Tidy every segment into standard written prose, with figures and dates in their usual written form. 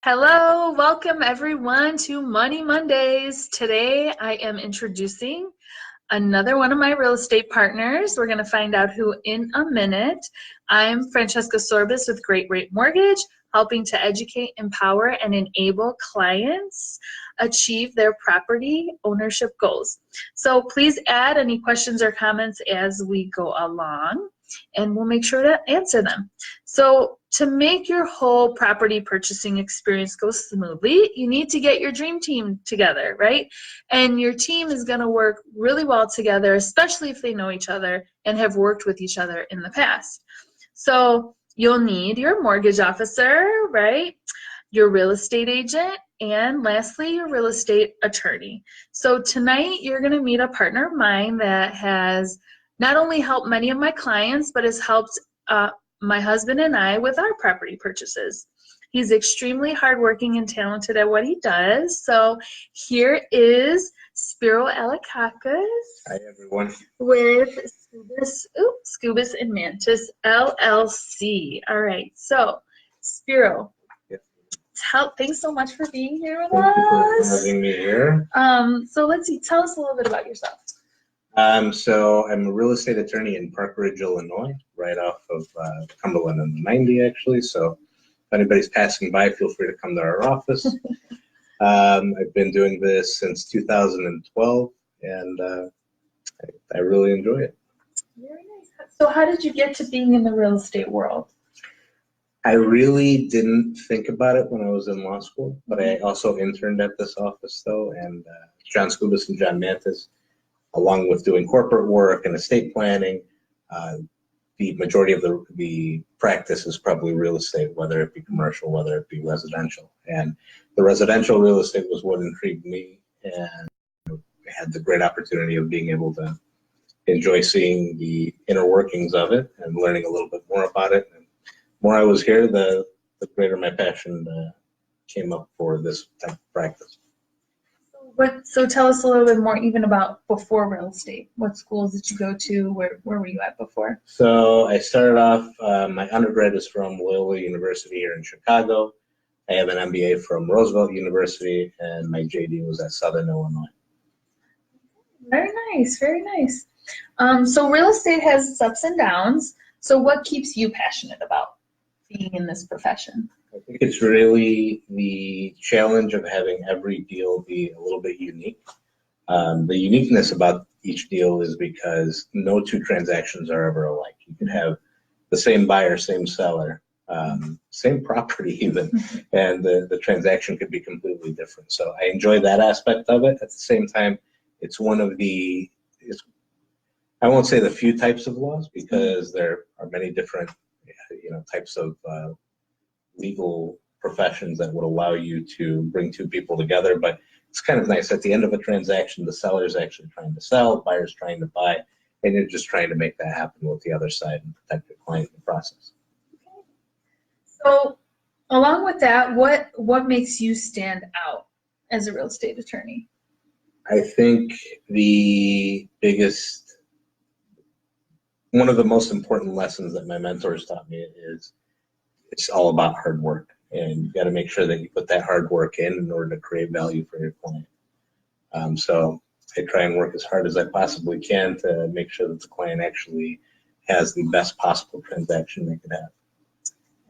Hello, welcome everyone to Money Mondays. Today I am introducing another one of my real estate partners. We're going to find out who in a minute. I'm Francesca Skoubis with Great Rate Mortgage, helping to educate, empower, and enable clients achieve their property ownership goals. So please add any questions or comments as we go along, and we'll make sure to answer them. So to make your whole property purchasing experience go smoothly, you need to get your dream team together, right? And your team is going to work really well together, especially if they know each other and have worked with each other in the past. So you'll need your mortgage officer, right? Your real estate agent, and lastly, your real estate attorney. So tonight you're going to meet a partner of mine that has not only helped many of my clients, but has helped my husband and I with our property purchases. He's extremely hardworking and talented at what he does. So here is Spiros Alikakos. Hi, everyone. With Skoubis and Mantas LLC. All right. So, Spiro, thanks so much for being here with us. Thank you for having me here. So let's see. Tell us a little bit about yourself. So I'm a real estate attorney in Park Ridge, Illinois, right off of Cumberland and the 90, actually. So if anybody's passing by, feel free to come to our office. I've been doing this since 2012, and I really enjoy it. Very nice. So how did you get to being in the real estate world? I really didn't think about it when I was in law school, but I also interned at this office, though, and John Skoubis and Mantas, along with doing corporate work and estate planning, the majority of the practice is probably real estate, whether it be commercial, whether it be residential. And the residential real estate was what intrigued me, and I had the great opportunity of being able to enjoy seeing the inner workings of it and learning a little bit more about it. And the more I was here, the greater my passion came up for this type of practice. So tell us a little bit more even about before real estate. What schools did you go to? Where were you at before? So I started off, my undergrad is from Loyola University here in Chicago. I have an MBA from Roosevelt University, and my JD was at Southern Illinois. Very nice, very nice. So real estate has its ups and downs. So what keeps you passionate about being in this profession? I think it's really the challenge of having every deal be a little bit unique. The uniqueness about each deal is because no two transactions are ever alike. You can have the same buyer, same seller, same property even, and the transaction could be completely different. So I enjoy that aspect of it. At the same time, it's one of I won't say the few types of laws, because there are many different types of legal professions that would allow you to bring two people together, but it's kind of nice. At the end of a transaction, the seller's actually trying to sell, buyer's trying to buy, and you're just trying to make that happen with the other side and protect the client in the process. Okay. So along with that, what makes you stand out as a real estate attorney? I think one of the most important lessons that my mentors taught me is it's all about hard work, and you got to make sure that you put that hard work in order to create value for your client. So I try and work as hard as I possibly can to make sure that the client actually has the best possible transaction they could have.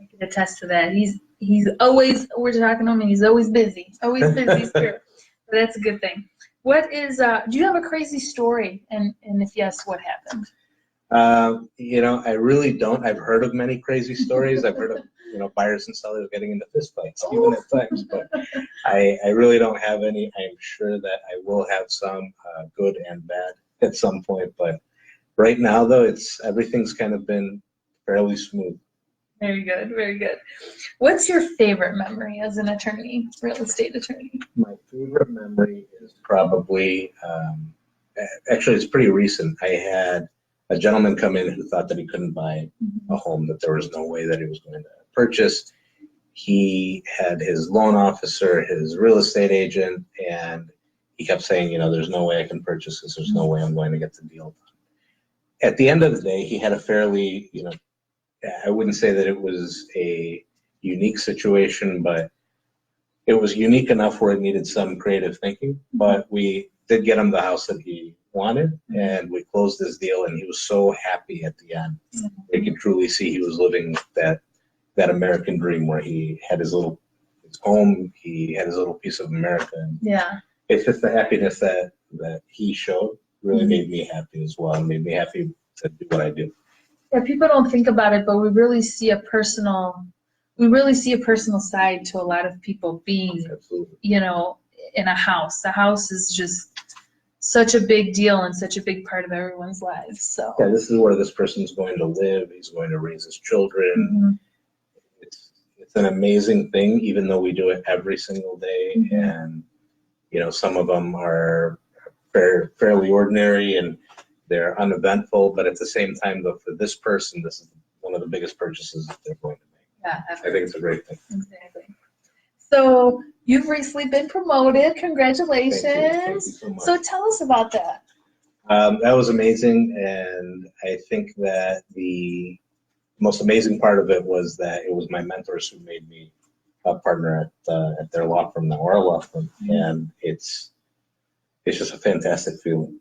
I can attest to that. He's always, we're talking to him, and he's always busy. Always busy. Spirit. So that's a good thing. What is, do you have a crazy story? And if yes, what happened? I really don't. I've heard of many crazy stories. I've heard of, buyers and sellers getting into fistfights, even at times, but I really don't have any. I'm sure that I will have some good and bad at some point, but right now, though, everything's kind of been fairly smooth. Very good, very good. What's your favorite memory as an attorney, real estate attorney? My favorite memory is probably, actually, it's pretty recent. I had a gentleman come in who thought that he couldn't buy a home, that there was no way that he was going to purchase. He had his loan officer, his real estate agent, and he kept saying, there's no way I can purchase this. There's no way I'm going to get the deal done. At the end of the day, he had a fairly, I wouldn't say that it was a unique situation, but it was unique enough where it needed some creative thinking, but we did get him the house that he wanted, and we closed this deal, and he was so happy at the end. You could truly see he was living that American dream where he had his home, he had his little piece of America. And yeah. It's just the happiness that he showed really made me happy as well, and made me happy to do what I do. Yeah, people don't think about it, but we really see a personal side to a lot of people being, Absolutely. you know, in a house. The house is just such a big deal and such a big part of everyone's lives. So yeah, this is where this person's going to live. He's going to raise his children. It's an amazing thing, even though we do it every single day. And you know, some of them are fairly ordinary and they're uneventful, but at the same time, though, for this person, this is one of the biggest purchases that they're going to make. yeah, I think it's a great thing. exactly. So you've recently been promoted. Congratulations. Thank you so much. So tell us about that. That was amazing, and I think that the most amazing part of it was that it was my mentors who made me a partner at their law firm now, our law firm, and it's just a fantastic feeling.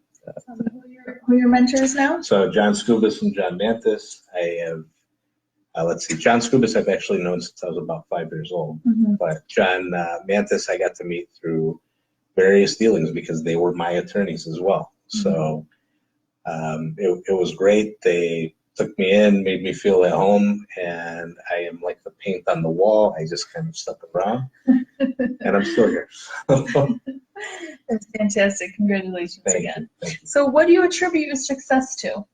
Who are your mentors now? So John Skoubis and John Mantas, I have, let's see, John Skoubis I've actually known since I was about 5 years old, but John Mantas I got to meet through various dealings because they were my attorneys as well. So it was great. They took me in, made me feel at home, and I am like the paint on the wall. I just kind of stuck around, and I'm still here. That's fantastic. Congratulations again. Thank you. So what do you attribute your success to?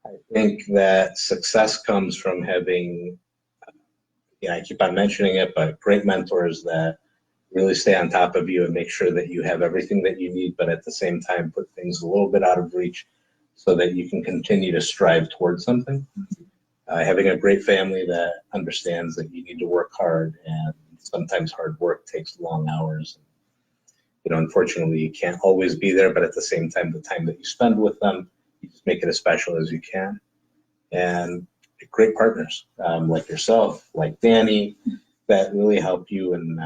I think that success comes from having, I keep on mentioning it, but great mentors that really stay on top of you and make sure that you have everything that you need, but at the same time put things a little bit out of reach so that you can continue to strive towards something. Having a great family that understands that you need to work hard, and sometimes hard work takes long hours. You know, unfortunately, you can't always be there, but at the same time, the time that you spend with them, you just make it as special as you can. And great partners like yourself, like Danny, that really help you, and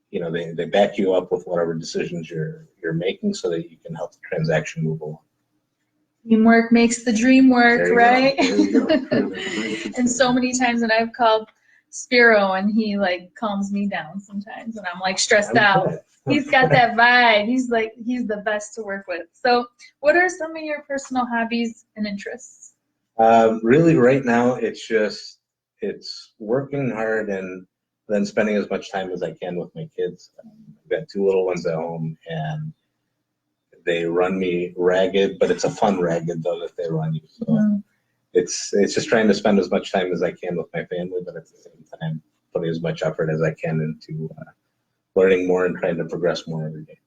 you know, they back you up with whatever decisions you're making so that you can help the transaction move along. Teamwork makes the dream work, right? And so many times that I've called Spiro and he like calms me down sometimes when I'm like stressed out. He's got that vibe. He's the best to work with. So what are some of your personal hobbies and interests? Really right now it's working hard and then spending as much time as I can with my kids. I've got 2 little ones at home and they run me ragged, but it's a fun ragged though that they run you. So it's just trying to spend as much time as I can with my family, but at the same time putting as much effort as I can into learning more and trying to progress more every day.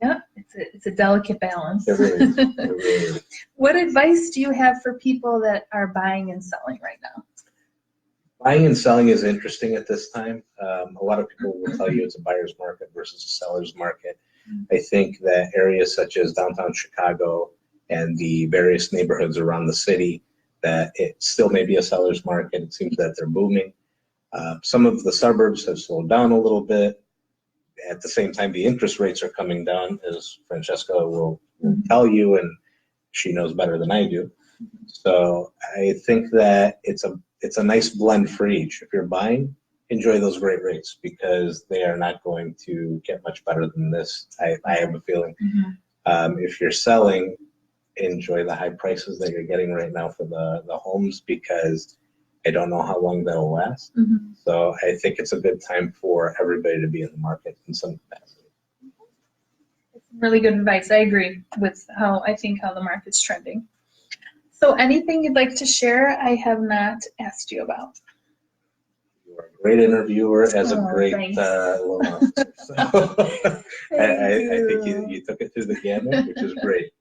Yeah, it's a delicate balance. It really is. It really is. What advice do you have for people that are buying and selling right now? Buying and selling is interesting at this time. A lot of people will tell you it's a buyer's market versus a seller's market. I think that areas such as downtown Chicago and the various neighborhoods around the city, that it still may be a seller's market. It seems that they're booming. Some of the suburbs have slowed down a little bit. At the same time, the interest rates are coming down, as Francesca will tell you, and she knows better than I do. So I think that it's a nice blend for each. If you're buying, enjoy those great rates because they are not going to get much better than this. I have a feeling. If you're selling, enjoy the high prices that you're getting right now for the homes because I don't know how long that'll last. So I think it's a good time for everybody to be in the market in some capacity. That's really good advice. I agree with how the market's trending. So anything you'd like to share I have not asked you about? You are a great interviewer as a great loan officer. So I think you took it through the gamut, which is great.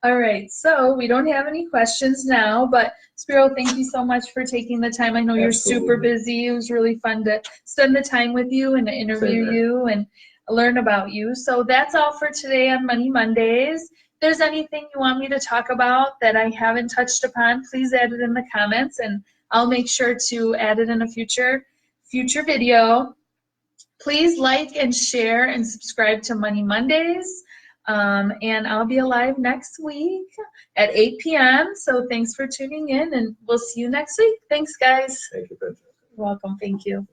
All right, so we don't have any questions now, but Spiro, thank you so much for taking the time. I know you're super busy. It was really fun to spend the time with you and to interview you and learn about you. So that's all for today on Money Mondays. If there's anything you want me to talk about that I haven't touched upon, please add it in the comments and I'll make sure to add it in a future video. Please like and share and subscribe to Money Mondays. And I'll be live next week at 8 p.m. So thanks for tuning in, and we'll see you next week. Thanks, guys. Thank you, Princess. You're welcome. Thank you.